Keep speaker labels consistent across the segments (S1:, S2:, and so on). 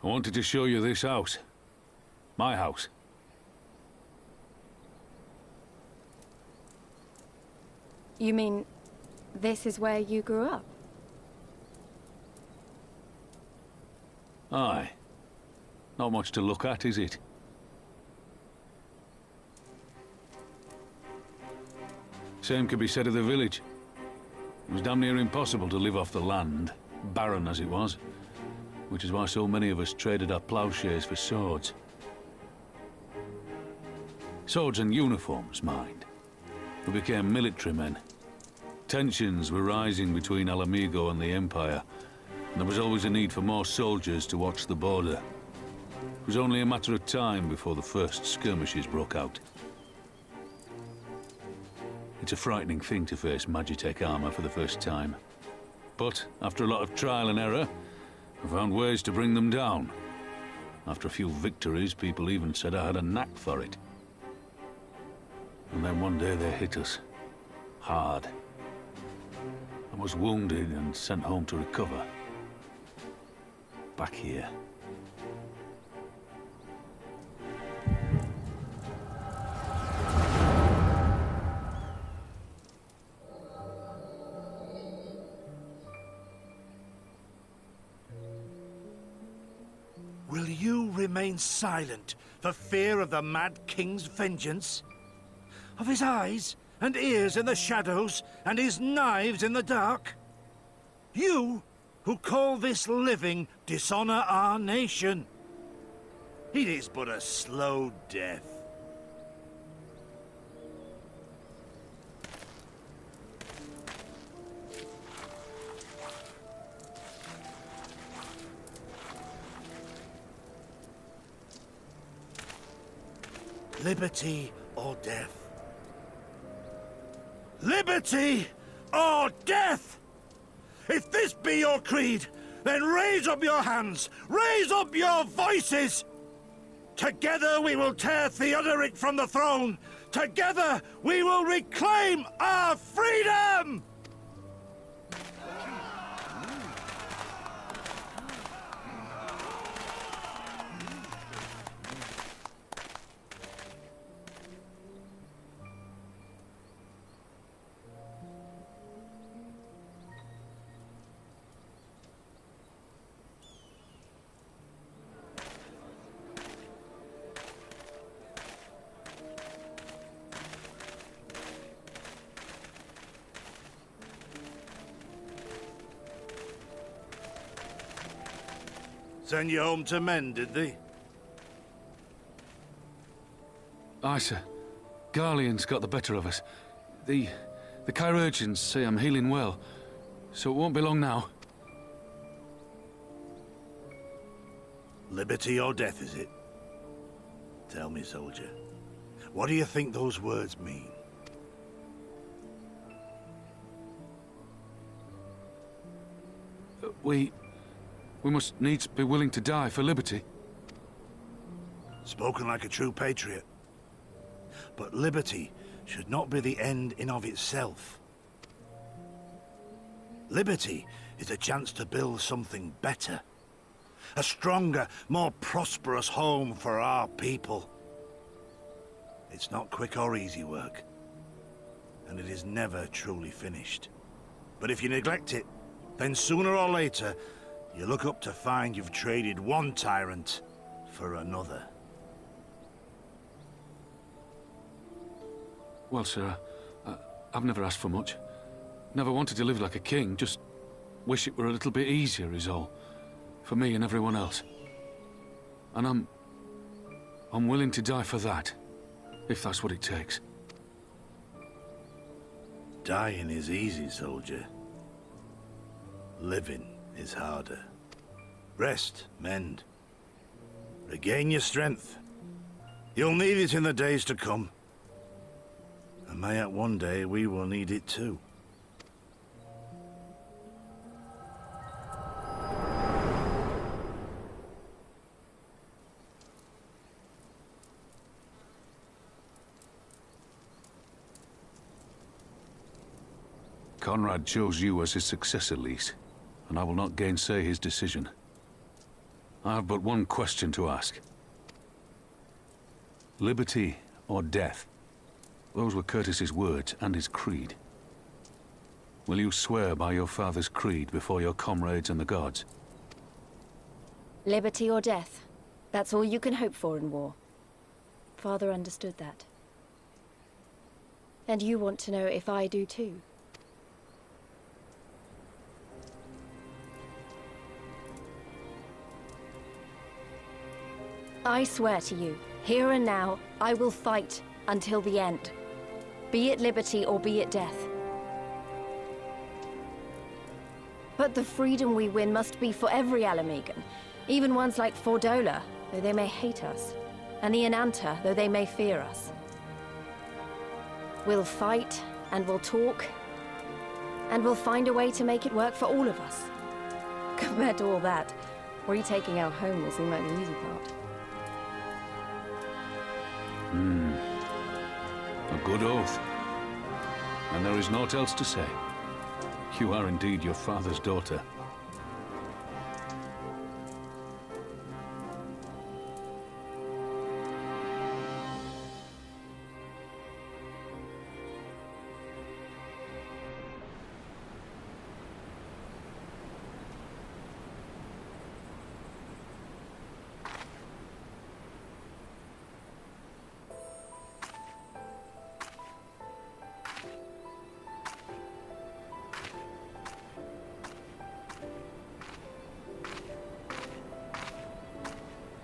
S1: I wanted to show you this house. My house.
S2: You mean, this is where you grew up?
S1: Aye. Not much to look at, is it? Same could be said of the village. It was damn near impossible to live off the land, barren as it was, which is why so many of us traded our plowshares for swords. Swords and uniforms, mind. We became military men. Tensions were rising between Alamigo and the Empire, and there was always a need for more soldiers to watch the border. It was only a matter of time before the first skirmishes broke out. It's a frightening thing to face Magitech armor for the first time. But after a lot of trial and error, I found ways to bring them down. After a few victories, people even said I had a knack for it. And then one day they hit us. Hard. I was wounded and sent home to recover. Back here.
S3: Will you remain silent for fear of the Mad King's vengeance? Of his eyes and ears in the shadows and his knives in the dark? You, who call this living dishonor our nation. It is but a slow death. Liberty or death? Liberty or death! If this be your creed, then raise up your hands, raise up your voices! Together we will tear Theodoric from the throne! Together we will reclaim our freedom! Send you home to men, did they?
S1: Aye, sir. Garlean's got the better of us. The chirurgeons say I'm healing well, so it won't be long now.
S3: Liberty or death, is it? Tell me, soldier. What do you think those words mean?
S1: We must needs be willing to die for liberty.
S3: Spoken like a true patriot. But liberty should not be the end in of itself. Liberty is a chance to build something better. A stronger, more prosperous home for our people. It's not quick or easy work. And it is never truly finished. But if you neglect it, then sooner or later, you look up to find you've traded one tyrant for another.
S1: Well, sir, I've never asked for much. Never wanted to live like a king, just wish it were a little bit easier is all. For me and everyone else. And I'm willing to die for that, if that's what it takes.
S3: Dying is easy, soldier. Living is harder. Rest, mend. Regain your strength. You'll need it in the days to come. And mayhap one day we will need it too.
S1: Conrad chose you as his successor, Lise, and I will not gainsay his decision. I have but one question to ask. Liberty or death? Those were Curtis's words and his creed. Will you swear by your father's creed before your comrades and the gods?
S2: Liberty or death. That's all you can hope for in war. Father understood that. And you want to know if I do too. I swear to you, here and now, I will fight until the end. Be it liberty or be it death. But the freedom we win must be for every Alamegan, even ones like Fordola, though they may hate us, and the Ananta, though they may fear us. We'll fight, and we'll talk, and we'll find a way to make it work for all of us. Compared to all that, retaking our home will seem like the easy part.
S1: A good oath. And there is naught else to say. You are indeed your father's daughter.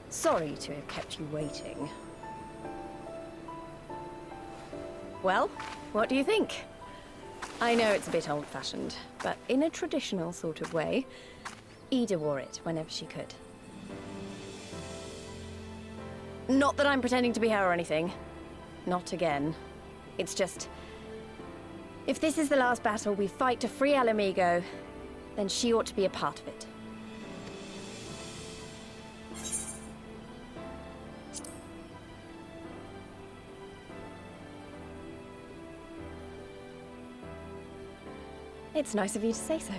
S2: Sorry to have kept you waiting. Well, what do you think? I know it's a bit old-fashioned, but in a traditional sort of way, Ida wore it whenever she could. Not that I'm pretending to be her or anything. Not again. It's just... if this is the last battle we fight to free Alamigo, then she ought to be a part of it. It's nice of you to say so.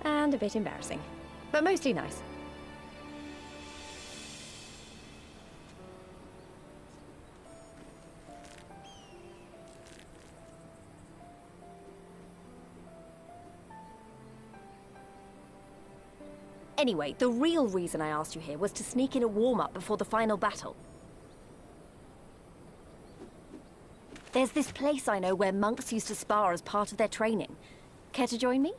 S2: And a bit embarrassing. But mostly nice. Anyway, the real reason I asked you here was to sneak in a warm-up before the final battle. There's this place I know where monks used to spar as part of their training. Care to join me?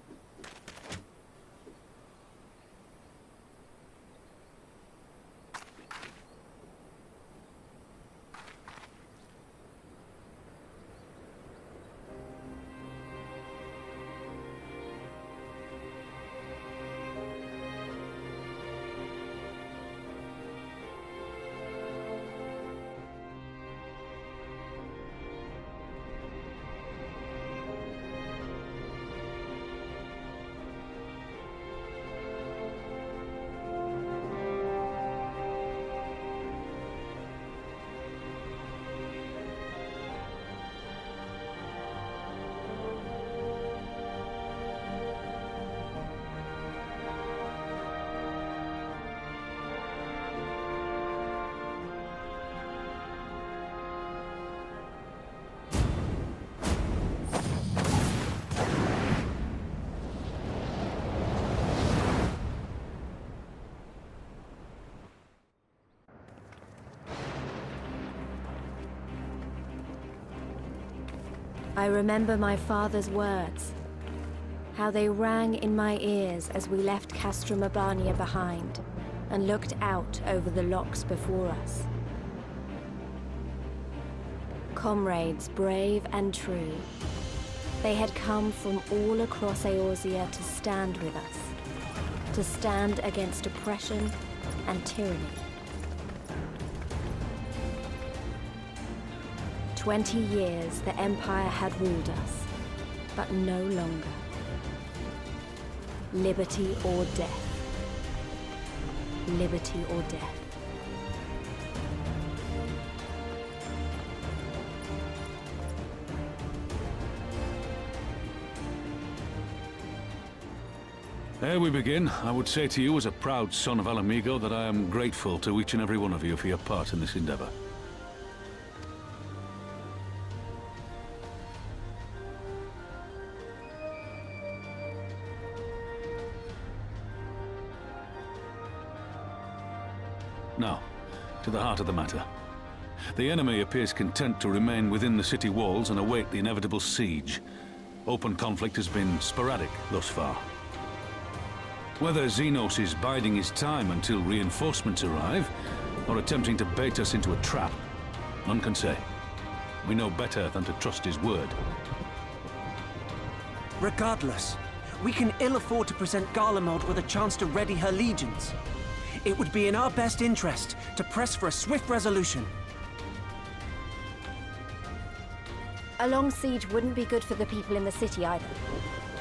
S2: I remember my father's words, how they rang in my ears as we left Castrum Urbania behind and looked out over the locks before us. Comrades brave and true, they had come from all across Eorzea to stand with us, to stand against oppression and tyranny. 20 years the Empire had ruled us, but no longer. Liberty or death. Liberty or death.
S1: Ere we begin, I would say to you as a proud son of Alamigo that I am grateful to each and every one of you for your part in this endeavor. Now, to the heart of the matter. The enemy appears content to remain within the city walls and await the inevitable siege. Open conflict has been sporadic thus far. Whether Xenos is biding his time until reinforcements arrive, or attempting to bait us into a trap, none can say. We know better than to trust his word.
S4: Regardless, we can ill afford to present Garlemald with a chance to ready her legions. It would be in our best interest to press for a swift resolution.
S2: A long siege wouldn't be good for the people in the city either.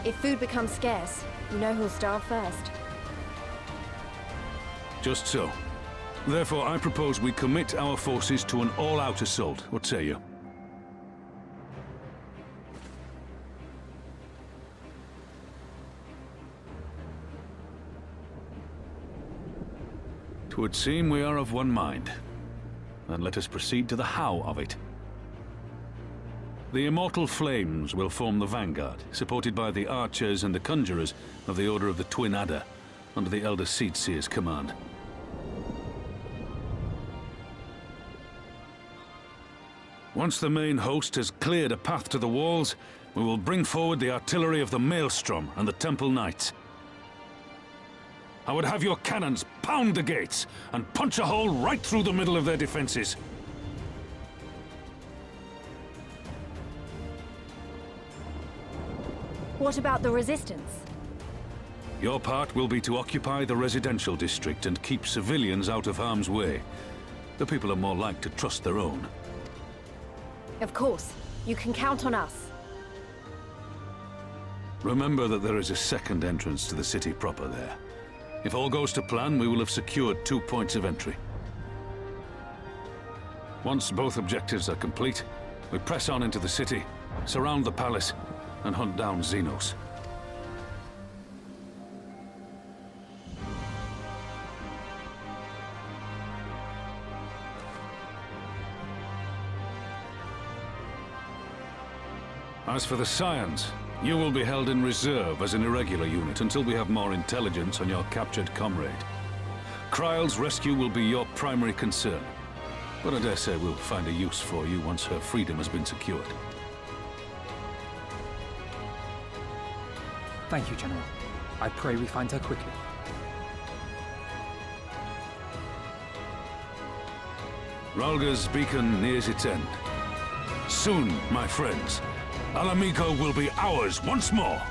S2: If food becomes scarce, you know who'll starve first.
S1: Just so. Therefore, I propose we commit our forces to an all-out assault. What say you? Twould seem we are of one mind. Then let us proceed to the how of it. The Immortal Flames will form the vanguard, supported by the archers and the conjurers of the Order of the Twin Adder, under the Elder Seedseer's command. Once the main host has cleared a path to the walls, we will bring forward the artillery of the Maelstrom and the Temple Knights. I would have your cannons pound the gates and punch a hole right through the middle of their defenses.
S2: What about the resistance?
S1: Your part will be to occupy the residential district and keep civilians out of harm's way. The people are more like to trust their own.
S2: Of course. You can count on us.
S1: Remember that there is a second entrance to the city proper there. If all goes to plan, we will have secured 2 points of entry. Once both objectives are complete, we press on into the city, surround the palace, and hunt down Xenos. As for the Scions, you will be held in reserve as an irregular unit until we have more intelligence on your captured comrade. Kryle's rescue will be your primary concern, but I dare say we'll find a use for you once her freedom has been secured.
S5: Thank you, General. I pray we find her quickly.
S1: Rhalga's beacon nears its end. Soon, my friends, Alamigo will be ours once more!